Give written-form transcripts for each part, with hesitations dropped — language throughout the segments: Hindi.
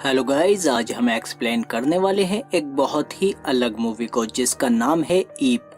हेलो गाइज, आज हम एक्सप्लेन करने वाले हैं एक बहुत ही अलग मूवी को जिसका नाम है ईप।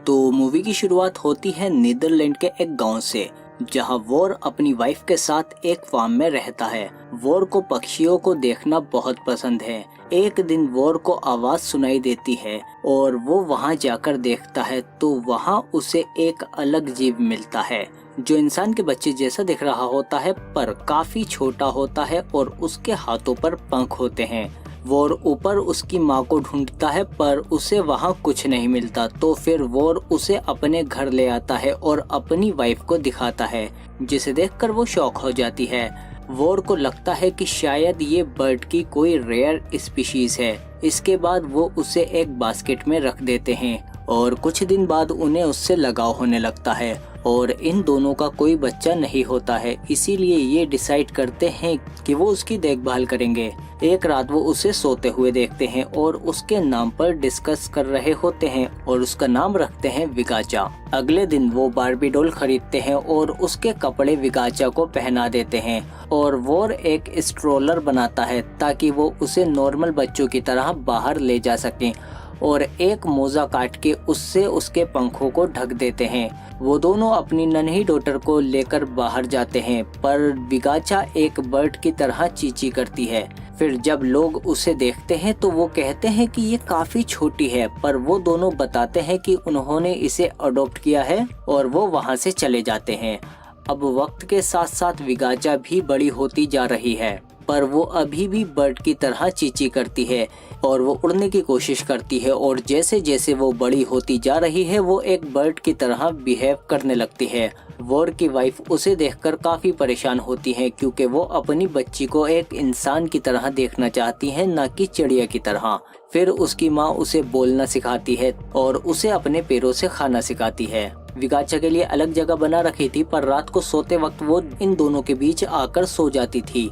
तो मूवी की शुरुआत होती है नीदरलैंड के एक गांव से, जहां वॉर अपनी वाइफ के साथ एक फार्म में रहता है। वॉर को पक्षियों को देखना बहुत पसंद है। एक दिन वॉर को आवाज सुनाई देती है और वो वहां जाकर देखता है तो वहां उसे एक अलग जीव मिलता है जो इंसान के बच्चे जैसा दिख रहा होता है, पर काफी छोटा होता है और उसके हाथों पर पंख होते हैं। वॉर ऊपर उसकी माँ को ढूंढता है पर उसे वहाँ कुछ नहीं मिलता। तो फिर वॉर उसे अपने घर ले आता है और अपनी वाइफ को दिखाता है, जिसे देखकर वो शॉक हो जाती है। वॉर को लगता है कि शायद ये बर्ड की कोई रेयर स्पीशीज है। इसके बाद वो उसे एक बास्केट में रख देते हैं और कुछ दिन बाद उन्हें उससे लगाव होने लगता है और इन दोनों का कोई बच्चा नहीं होता है। इसीलिए ये डिसाइड करते हैं कि वो उसकी देखभाल करेंगे। एक रात वो उसे सोते हुए देखते हैं और उसके नाम पर डिस्कस कर रहे होते हैं और उसका नाम रखते हैं विगाचा। अगले दिन वो बार्बी डॉल खरीदते हैं और उसके कपड़े विगाचा को पहना देते हैं और वॉर एक स्ट्रोलर बनाता है ताकि वो उसे नॉर्मल बच्चों की तरह बाहर ले जा सकें और एक मोजा काट के उससे उसके पंखों को ढक देते हैं। वो दोनों अपनी नन्ही डॉटर को लेकर बाहर जाते हैं, पर विगाचा एक बर्ड की तरह चींची करती है। फिर जब लोग उसे देखते हैं तो वो कहते हैं कि ये काफी छोटी है, पर वो दोनों बताते हैं कि उन्होंने इसे अडॉप्ट किया है और वो वहाँ से चले जाते हैं। अब वक्त के साथ साथ विगाचा भी बड़ी होती जा रही है, पर वो अभी भी बर्ड की तरह चींची करती है और वो उड़ने की कोशिश करती है और जैसे जैसे वो बड़ी होती जा रही है वो एक बर्ड की तरह बिहेव करने लगती है। वॉर की वाइफ उसे देखकर काफी परेशान होती है क्योंकि वो अपनी बच्ची को एक इंसान की तरह देखना चाहती है, ना कि चिड़िया की तरह। फिर उसकी माँ उसे बोलना सिखाती है और उसे अपने पैरों से खाना सिखाती है। विगाचा के लिए अलग जगह बना रखी थी, पर रात को सोते वक्त वो इन दोनों के बीच आकर सो जाती थी।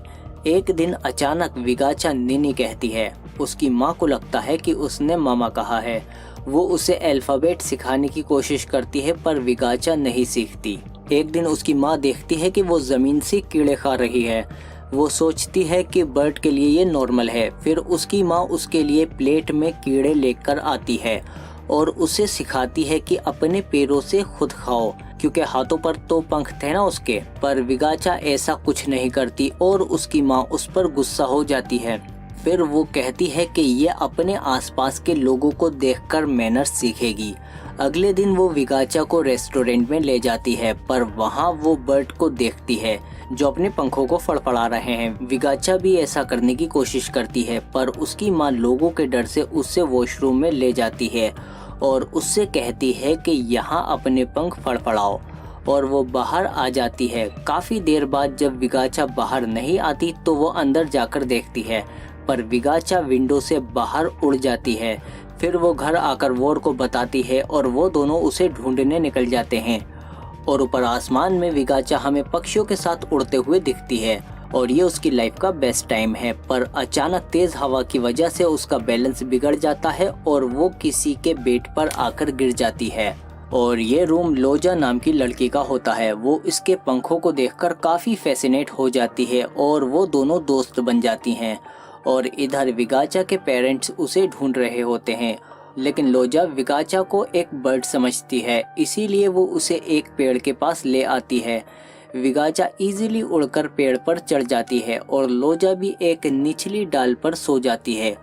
एक दिन अचानक विगाचा निनी कहती है। उसकी माँ को लगता है कि उसने मामा कहा है। वो उसे अल्फाबेट सिखाने की कोशिश करती है, पर विगाचा नहीं सीखती। एक दिन उसकी माँ देखती है कि वो जमीन से कीड़े खा रही है। वो सोचती है कि बर्ड के लिए ये नॉर्मल है। फिर उसकी माँ उसके लिए प्लेट में कीड़े लेकर आती है और उसे सिखाती है कि अपने पैरों से खुद खाओ, क्योंकि हाथों पर तो पंख थे ना उसके। पर विगाचा ऐसा कुछ नहीं करती और उसकी माँ उस पर गुस्सा हो जाती है। फिर वो कहती है कि ये अपने आसपास के लोगों को देखकर मैनर्स सीखेगी। अगले दिन वो विगाचा को रेस्टोरेंट में ले जाती है, पर वहाँ वो बर्ड को देखती है जो अपने पंखों को फड़फड़ा रहे हैं। विगाचा भी ऐसा करने की कोशिश करती है, पर उसकी माँ लोगों के डर से उसे वॉशरूम में ले जाती है और उससे कहती है कि यहाँ अपने पंख फड़फड़ाओ, और वो बाहर आ जाती है। काफी देर बाद जब विगाचा बाहर नहीं आती तो वो अंदर जाकर देखती है, पर विगाचा विंडो से बाहर उड़ जाती है। फिर वो घर आकर वॉर को बताती है और वो दोनों उसे ढूंढने निकल जाते हैं। और ऊपर आसमान में विगाचा हमें पक्षियों के साथ उड़ते हुए दिखती है और ये उसकी लाइफ का बेस्ट टाइम है। पर अचानक तेज हवा की वजह से उसका बैलेंस बिगड़ जाता है और वो किसी के बेड पर आकर गिर जाती है। और ये रूम लोजा नाम की लड़की का होता है। वो इसके पंखों को देखकर काफी फैसिनेट हो जाती है और वो दोनों दोस्त बन जाती हैं। और इधर विगाचा के पेरेंट्स उसे ढूंढ रहे होते हैं, लेकिन लोजा विगाचा को एक बर्ड समझती है, इसीलिए वो उसे एक पेड़ के पास ले आती है। विगाचा इजीली उड़कर पेड़ पर चढ़ जाती है और लोजा भी एक निचली डाल पर सो जाती है।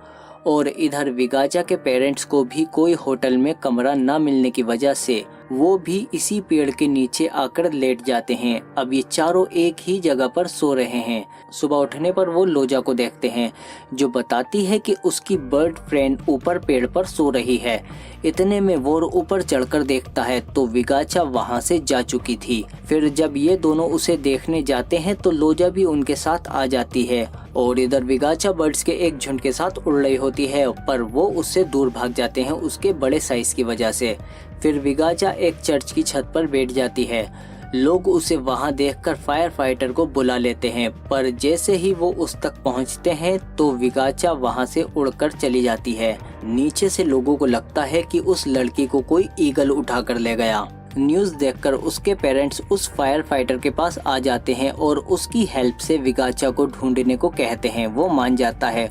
और इधर विगाचा के पेरेंट्स को भी कोई होटल में कमरा न मिलने की वजह से वो भी इसी पेड़ के नीचे आकर लेट जाते हैं। अब ये चारों एक ही जगह पर सो रहे हैं। सुबह उठने पर वो लोजा को देखते हैं, जो बताती है कि उसकी बर्ड फ्रेंड ऊपर पेड़ पर सो रही है। इतने में वो ऊपर चढ़कर देखता है तो विगाचा वहां से जा चुकी थी। फिर जब ये दोनों उसे देखने जाते हैं तो लोजा भी उनके साथ आ जाती है और इधर विगाचा बर्ड्स के एक झुंड के साथ उड़ रही होती है, पर वो उससे दूर भाग जाते हैं उसके बड़े साइज की वजह से। फिर विगाचा एक चर्च की छत पर बैठ जाती है। लोग उसे वहां देखकर फायर फाइटर को बुला लेते हैं, पर जैसे ही वो उस तक पहुंचते हैं तो विगाचा वहां से उड़कर चली जाती है। नीचे से लोगों को लगता है कि उस लड़की को कोई ईगल उठाकर ले गया। न्यूज़ देखकर उसके पेरेंट्स उस फायर फाइटर के पास आ जाते हैं और उसकी हेल्प से विगाचा को ढूंढने को कहते हैं। वो मान जाता है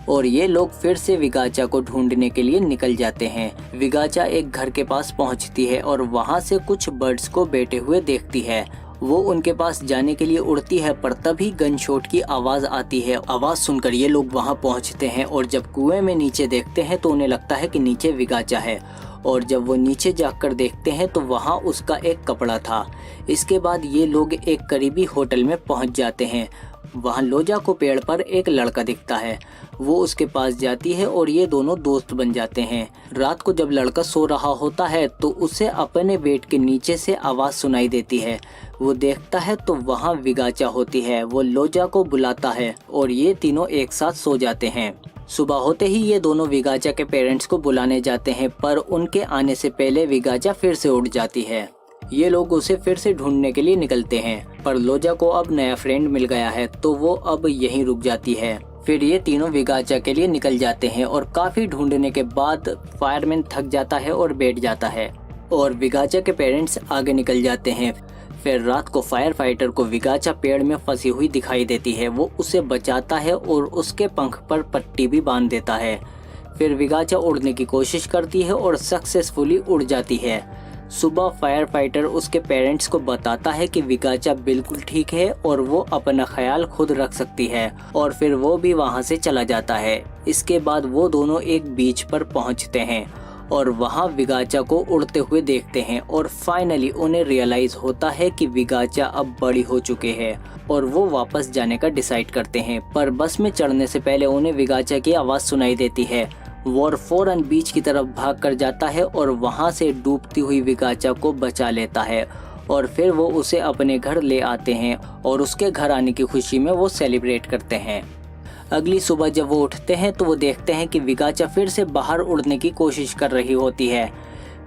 और ये लोग फिर से विगाचा को ढूंढने के लिए निकल जाते हैं। विगाचा एक घर के पास पहुंचती है और वहां से कुछ बर्ड्स को बैठे हुए देखती है। वो उनके पास जाने के लिए उड़ती है, पर तभी गन शॉट की आवाज आती है। आवाज सुनकर ये लोग वहां पहुंचते हैं और जब कुएं में नीचे देखते हैं तो उन्हें लगता है कि नीचे विगाचा है। और जब वो नीचे जाकर देखते हैं तो वहां उसका एक कपड़ा था। इसके बाद ये लोग एक करीबी होटल में पहुंच जाते हैं। वहां लोजा को पेड़ पर एक लड़का दिखता है। वो उसके पास जाती है और ये दोनों दोस्त बन जाते हैं। रात को जब लड़का सो रहा होता है तो उसे अपने बेड के नीचे से आवाज सुनाई देती है। वो देखता है तो वहां विगाचा होती है। वो लोजा को बुलाता है और ये तीनों एक साथ सो जाते हैं। सुबह होते ही ये दोनों विगाचा के पेरेंट्स को बुलाने जाते हैं, पर उनके आने से पहले विगाचा फिर से उड़ जाती है। ये लोग उसे फिर से ढूंढने के लिए निकलते हैं, पर लोजा को अब नया फ्रेंड मिल गया है तो वो अब यहीं रुक जाती है। फिर ये तीनों विगाचा के लिए निकल जाते हैं और काफी ढूंढने के बाद फायरमैन थक जाता है और बैठ जाता है और विगाचा के पेरेंट्स आगे निकल जाते हैं। फिर रात को फायर फाइटर को विगाचा पेड़ में फंसी हुई दिखाई देती है। वो उसे बचाता है और उसके पंख पर पट्टी भी बांध देता है। फिर विगाचा उड़ने की कोशिश करती है और सक्सेसफुली उड़ जाती है। सुबह फायर फाइटर उसके पेरेंट्स को बताता है कि विगाचा बिल्कुल ठीक है और वो अपना ख्याल खुद रख सकती है, और फिर वो भी वहाँ से चला जाता है। इसके बाद वो दोनों एक बीच पर पहुँचते हैं और वहाँ विगाचा को उड़ते हुए देखते हैं और फाइनली उन्हें रियलाइज होता है कि विगाचा अब बड़ी हो चुके हैं और वो वापस जाने का डिसाइड करते हैं। पर बस में चढ़ने से पहले उन्हें विगाचा की आवाज़ सुनाई देती है। वॉर फौरन बीच की तरफ भाग कर जाता है और वहां से डूबती हुई विगाचा को बचा लेता है और फिर वो उसे अपने घर ले आते हैं और उसके घर आने की खुशी में वो सेलिब्रेट करते हैं। अगली सुबह जब वो उठते हैं तो वो देखते हैं कि विगाचा फिर से बाहर उड़ने की कोशिश कर रही होती है।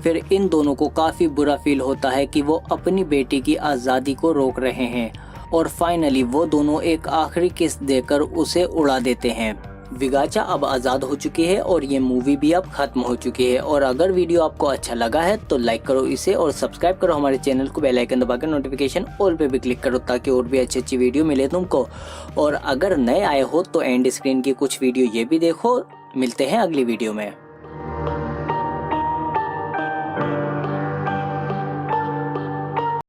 फिर इन दोनों को काफ़ी बुरा फील होता है कि वो अपनी बेटी की आज़ादी को रोक रहे हैं और फाइनली वो दोनों एक आखिरी किस देकर उसे उड़ा देते हैं। विगाचा अब आज़ाद हो चुकी है और ये मूवी भी अब खत्म हो चुकी है। और अगर वीडियो आपको अच्छा लगा है तो लाइक करो इसे और सब्सक्राइब करो हमारे चैनल को, बेल आइकन दबाकर नोटिफिकेशन ऑल पे भी क्लिक करो ताकि और भी अच्छी वीडियो मिले तुमको। और अगर नए आए हो तो एंड स्क्रीन की कुछ वीडियो ये भी देखो। मिलते हैं अगली वीडियो में।